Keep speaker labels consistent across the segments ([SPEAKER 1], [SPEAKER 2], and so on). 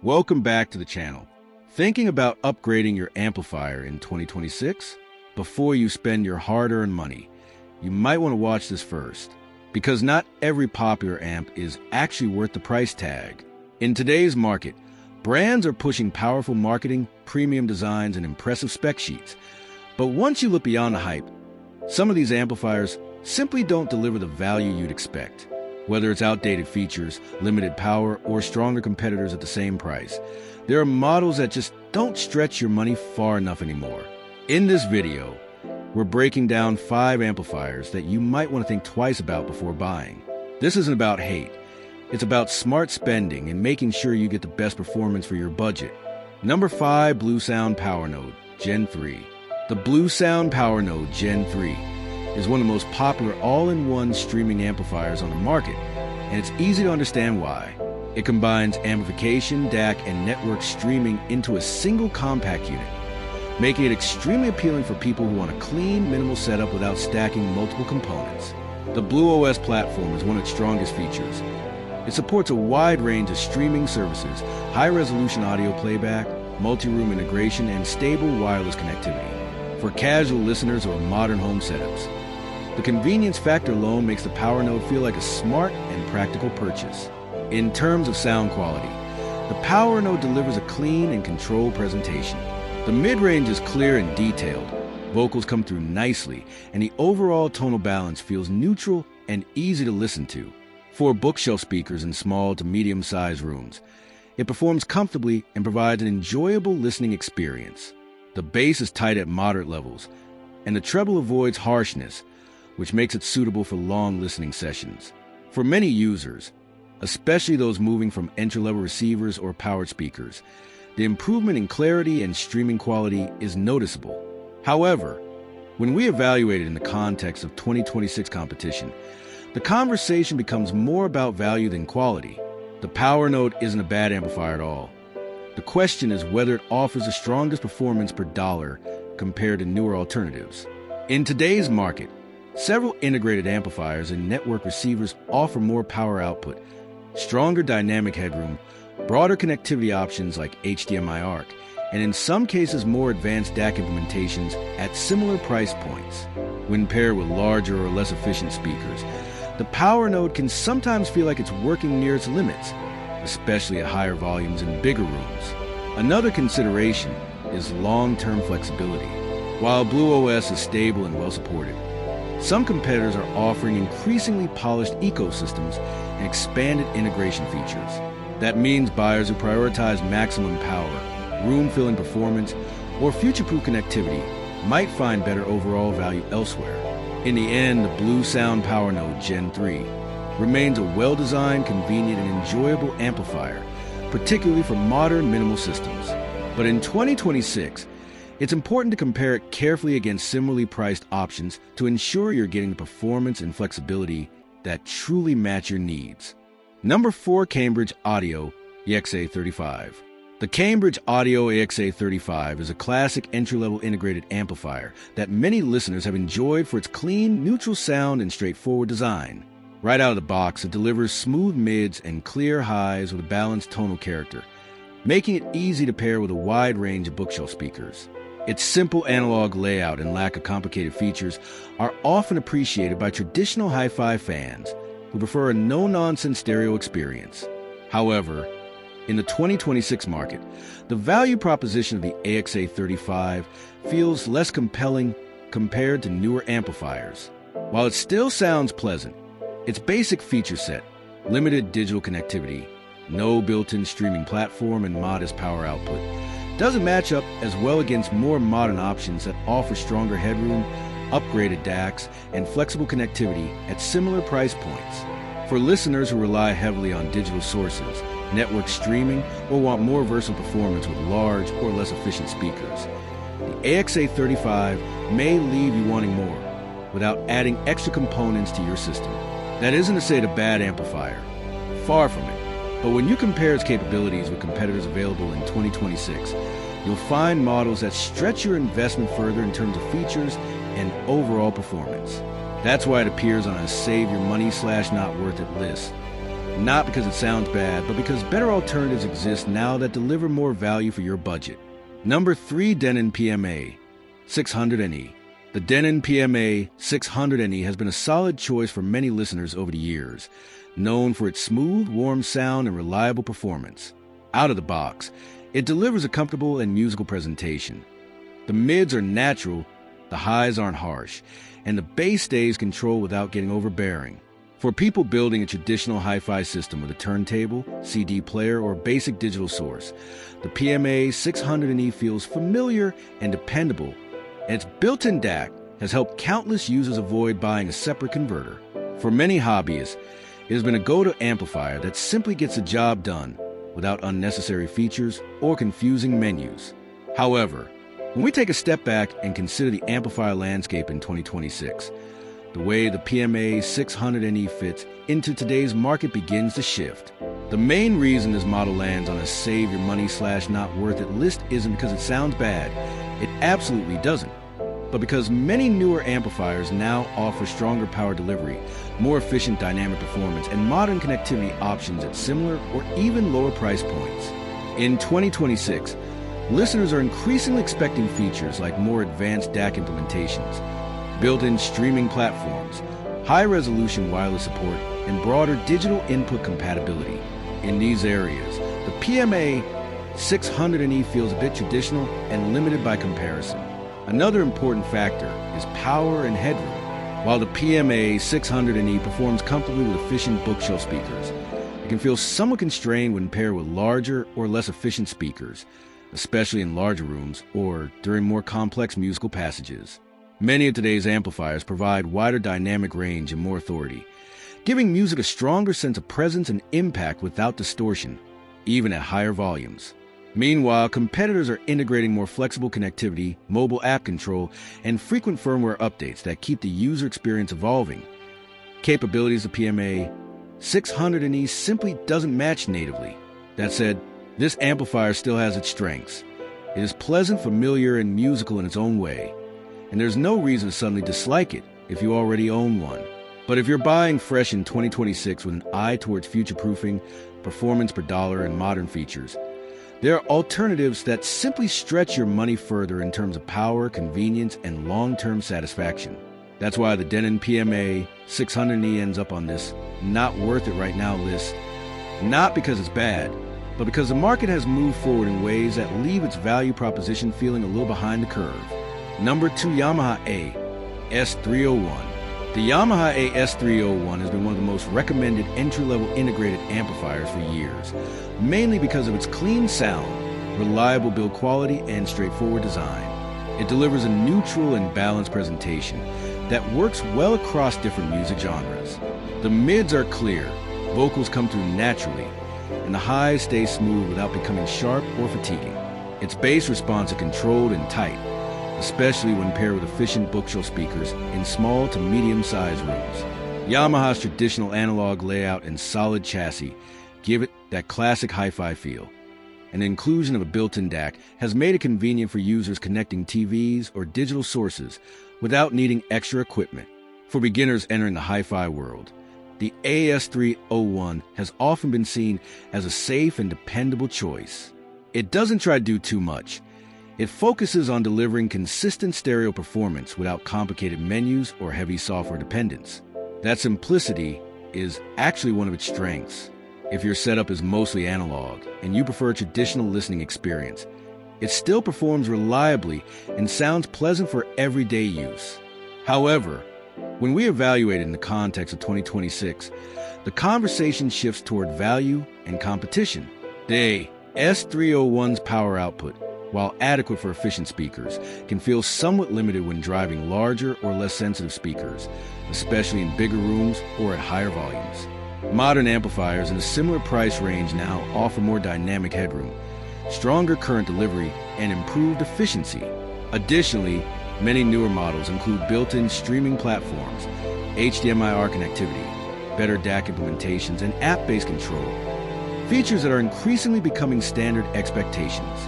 [SPEAKER 1] Welcome back to the channel. Thinking about upgrading your amplifier in 2026? Before you spend your hard-earned money, you might want to watch this first, because not every popular amp is actually worth the price tag. In today's market, brands are pushing powerful marketing, premium designs, and impressive spec sheets. But once you look beyond the hype, some of these amplifiers simply don't deliver the value you'd expect. Whether it's outdated features, limited power, or stronger competitors at the same price, there are models that just don't stretch your money far enough anymore. In this video, we're breaking down 5 amplifiers that you might want to think twice about before buying. This isn't about hate. It's about smart spending and making sure you get the best performance for your budget. Number 5, Bluesound Power Node Gen 3. The Bluesound Power Node Gen 3 is one of the most popular all-in-one streaming amplifiers on the market, and it's easy to understand why. It combines amplification, DAC, and network streaming into a single compact unit, making it extremely appealing for people who want a clean, minimal setup without stacking multiple components. The BlueOS platform is one of its strongest features. It supports a wide range of streaming services, high-resolution audio playback, multi-room integration, and stable wireless connectivity for casual listeners or modern home setups. The convenience factor alone makes the Power Node feel like a smart and practical purchase. In terms of sound quality, the Power Node delivers a clean and controlled presentation. The mid-range is clear and detailed, vocals come through nicely, and the overall tonal balance feels neutral and easy to listen to. For bookshelf speakers in small to medium-sized rooms, it performs comfortably and provides an enjoyable listening experience. The bass is tight at moderate levels, and the treble avoids harshness, which makes it suitable for long listening sessions. For many users, especially those moving from entry-level receivers or powered speakers, the improvement in clarity and streaming quality is noticeable. However, when we evaluate it in the context of 2026 competition, the conversation becomes more about value than quality. The Power Node isn't a bad amplifier at all. The question is whether it offers the strongest performance per dollar compared to newer alternatives. In today's market, several integrated amplifiers and network receivers offer more power output, stronger dynamic headroom, broader connectivity options like HDMI ARC, and in some cases more advanced DAC implementations at similar price points. When paired with larger or less efficient speakers, the Power Node can sometimes feel like it's working near its limits, especially at higher volumes in bigger rooms. Another consideration is long-term flexibility. While BlueOS is stable and well-supported, some competitors are offering increasingly polished ecosystems and expanded integration features. That means buyers who prioritize maximum power, room-filling performance, or future-proof connectivity might find better overall value elsewhere. In the end, the Bluesound Power Node Gen 3 remains a well-designed, convenient, and enjoyable amplifier, particularly for modern minimal systems. But in 2026, it's important to compare it carefully against similarly priced options to ensure you're getting the performance and flexibility that truly match your needs. Number 4, Cambridge Audio EXA35. The Cambridge Audio EXA35 is a classic entry-level integrated amplifier that many listeners have enjoyed for its clean, neutral sound and straightforward design. Right out of the box, it delivers smooth mids and clear highs with a balanced tonal character, making it easy to pair with a wide range of bookshelf speakers. Its simple analog layout and lack of complicated features are often appreciated by traditional hi-fi fans who prefer a no-nonsense stereo experience. However, in the 2026 market, the value proposition of the EXA35 feels less compelling compared to newer amplifiers. While it still sounds pleasant, its basic feature set, limited digital connectivity, no built-in streaming platform, and modest power output, doesn't match up as well against more modern options that offer stronger headroom, upgraded DACs, and flexible connectivity at similar price points. For listeners who rely heavily on digital sources, network streaming, or want more versatile performance with large or less efficient speakers, the EXA35 may leave you wanting more without adding extra components to your system. That isn't to say it's a bad amplifier. Far from it. But when you compare its capabilities with competitors available in 2026, you'll find models that stretch your investment further in terms of features and overall performance. That's why it appears on a save your money / not worth it list. Not because it sounds bad, but because better alternatives exist now that deliver more value for your budget. Number 3, Denon PMA 600NE. The Denon PMA 600NE has been a solid choice for many listeners over the years, known for its smooth, warm sound and reliable performance. Out of the box, it delivers a comfortable and musical presentation. The mids are natural, the highs aren't harsh, and the bass stays controlled without getting overbearing. For people building a traditional hi-fi system with a turntable, CD player, or basic digital source, the PMA 600NE feels familiar and dependable, and its built-in DAC has helped countless users avoid buying a separate converter. For many hobbyists, it has been a go-to amplifier that simply gets the job done without unnecessary features or confusing menus. However, when we take a step back and consider the amplifier landscape in 2026, the way the PMA 600NE fits into today's market begins to shift. The main reason this model lands on a save your money / not worth it list isn't because it sounds bad. It absolutely doesn't. But because many newer amplifiers now offer stronger power delivery, more efficient dynamic performance, and modern connectivity options at similar or even lower price points. In 2026, listeners are increasingly expecting features like more advanced DAC implementations, built-in streaming platforms, high-resolution wireless support, and broader digital input compatibility. In these areas, the PMA 600NE feels a bit traditional and limited by comparison. Another important factor is power and headroom. While the PMA 600NE performs comfortably with efficient bookshelf speakers, it can feel somewhat constrained when paired with larger or less efficient speakers, especially in larger rooms or during more complex musical passages. Many of today's amplifiers provide wider dynamic range and more authority, giving music a stronger sense of presence and impact without distortion, even at higher volumes. Meanwhile, competitors are integrating more flexible connectivity, mobile app control, and frequent firmware updates that keep the user experience evolving. Capabilities of PMA 600NE simply doesn't match natively. That said, this amplifier still has its strengths. It is pleasant, familiar, and musical in its own way, and there's no reason to suddenly dislike it if you already own one. But if you're buying fresh in 2026 with an eye towards future-proofing, performance per dollar, and modern features, there are alternatives that simply stretch your money further in terms of power, convenience, and long-term satisfaction. That's why the Denon PMA 600NE ends up on this not worth it right now list, not because it's bad, but because the market has moved forward in ways that leave its value proposition feeling a little behind the curve. Number 2, Yamaha AS301. The Yamaha AS301 has been one of the most recommended entry-level integrated amplifiers for years, mainly because of its clean sound, reliable build quality, and straightforward design. It delivers a neutral and balanced presentation that works well across different music genres. The mids are clear, vocals come through naturally, and the highs stay smooth without becoming sharp or fatiguing. Its bass response is controlled and tight, especially when paired with efficient bookshelf speakers in small to medium-sized rooms. Yamaha's traditional analog layout and solid chassis give it that classic hi-fi feel. And the inclusion of a built-in DAC has made it convenient for users connecting TVs or digital sources without needing extra equipment. For beginners entering the hi-fi world, the AS301 has often been seen as a safe and dependable choice. It doesn't try to do too much. It focuses on delivering consistent stereo performance without complicated menus or heavy software dependence. That simplicity is actually one of its strengths. If your setup is mostly analog and you prefer a traditional listening experience, it still performs reliably and sounds pleasant for everyday use. However, when we evaluate it in the context of 2026, the conversation shifts toward value and competition. The S301's power output, while adequate for efficient speakers, can feel somewhat limited when driving larger or less sensitive speakers, especially in bigger rooms or at higher volumes. Modern amplifiers in a similar price range now offer more dynamic headroom, stronger current delivery, and improved efficiency. Additionally, many newer models include built-in streaming platforms, HDMI-R connectivity, better DAC implementations, and app-based control, features that are increasingly becoming standard expectations.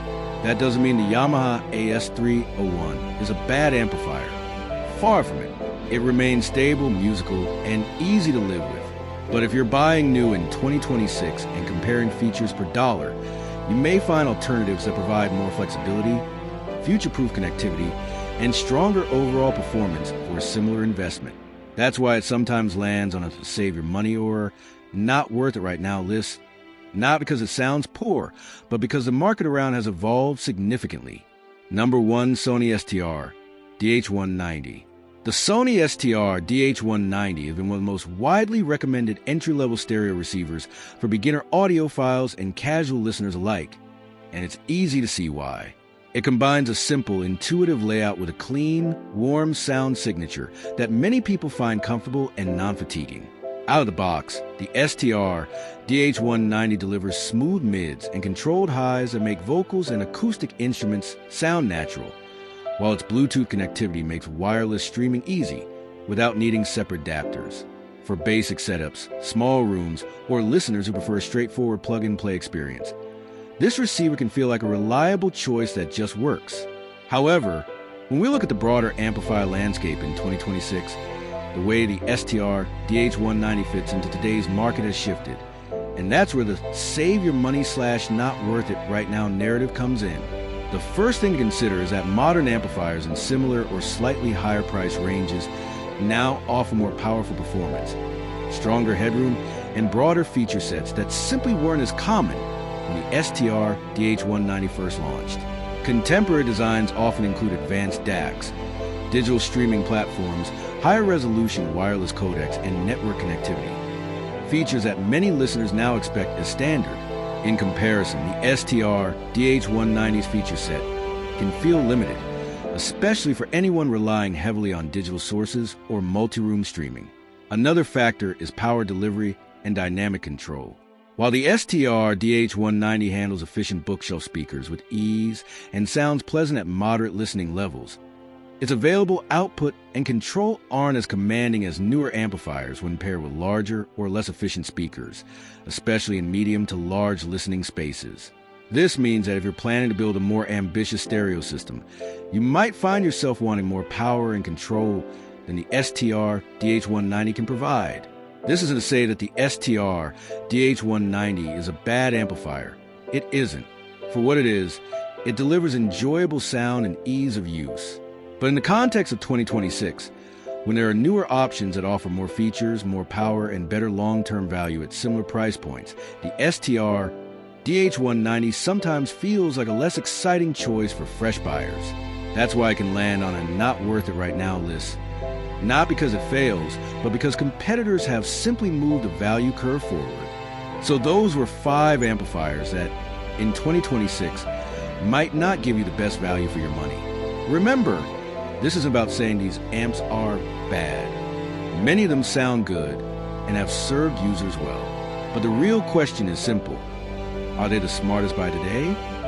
[SPEAKER 1] That doesn't mean the Yamaha AS301 is a bad amplifier. Far from it. It remains stable, musical, and easy to live with. But if you're buying new in 2026 and comparing features per dollar, you may find alternatives that provide more flexibility, future-proof connectivity, and stronger overall performance for a similar investment. That's why it sometimes lands on a save your money or not worth it right now list. Not because it sounds poor, but because the market around has evolved significantly. Number 1, Sony STR DH190. The Sony STR DH190 has been one of the most widely recommended entry-level stereo receivers for beginner audiophiles and casual listeners alike, and it's easy to see why. It combines a simple, intuitive layout with a clean, warm sound signature that many people find comfortable and non-fatiguing. Out of the box, the STR DH190 delivers smooth mids and controlled highs that make vocals and acoustic instruments sound natural, while its Bluetooth connectivity makes wireless streaming easy without needing separate adapters. For basic setups, small rooms, or listeners who prefer a straightforward plug-and-play experience, this receiver can feel like a reliable choice that just works. However, when we look at the broader amplifier landscape in 2026, the way the STR DH190 fits into today's market has shifted, and that's where the save your money / not worth it right now narrative comes in. The first thing to consider is that modern amplifiers in similar or slightly higher price ranges now offer more powerful performance, stronger headroom, and broader feature sets that simply weren't as common when the STR DH190 first launched. Contemporary designs often include advanced DACs, digital streaming platforms, higher resolution wireless codecs, and network connectivity, features that many listeners now expect as standard. In comparison, the STR DH190's feature set can feel limited, especially for anyone relying heavily on digital sources or multi-room streaming. Another factor is power delivery and dynamic control. While the STR DH190 handles efficient bookshelf speakers with ease and sounds pleasant at moderate listening levels, its available output and control aren't as commanding as newer amplifiers when paired with larger or less efficient speakers, especially in medium to large listening spaces. This means that if you're planning to build a more ambitious stereo system, you might find yourself wanting more power and control than the STR DH190 can provide. This isn't to say that the STR DH190 is a bad amplifier. It isn't. For what it is, it delivers enjoyable sound and ease of use. But in the context of 2026, when there are newer options that offer more features, more power, and better long-term value at similar price points, the STR DH190 sometimes feels like a less exciting choice for fresh buyers. That's why it can land on a not worth it right now list. Not because it fails, but because competitors have simply moved the value curve forward. So those were 5 amplifiers that, in 2026, might not give you the best value for your money. Remember, this isn't about saying these amps are bad. Many of them sound good and have served users well. But the real question is simple. Are they the smartest by today?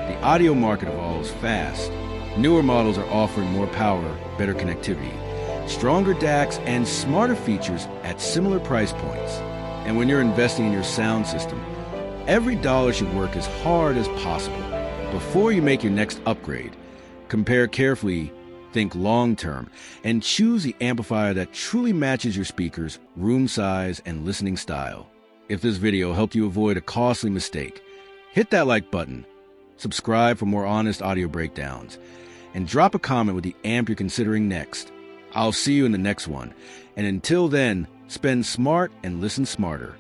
[SPEAKER 1] The audio market evolves fast. Newer models are offering more power, better connectivity, stronger DACs, and smarter features at similar price points. And when you're investing in your sound system, every dollar should work as hard as possible. Before you make your next upgrade, compare carefully, think long-term, and choose the amplifier that truly matches your speakers, room size, and listening style. If this video helped you avoid a costly mistake, hit that like button, subscribe for more honest audio breakdowns, and drop a comment with the amp you're considering next. I'll see you in the next one, and until then, spend smart and listen smarter.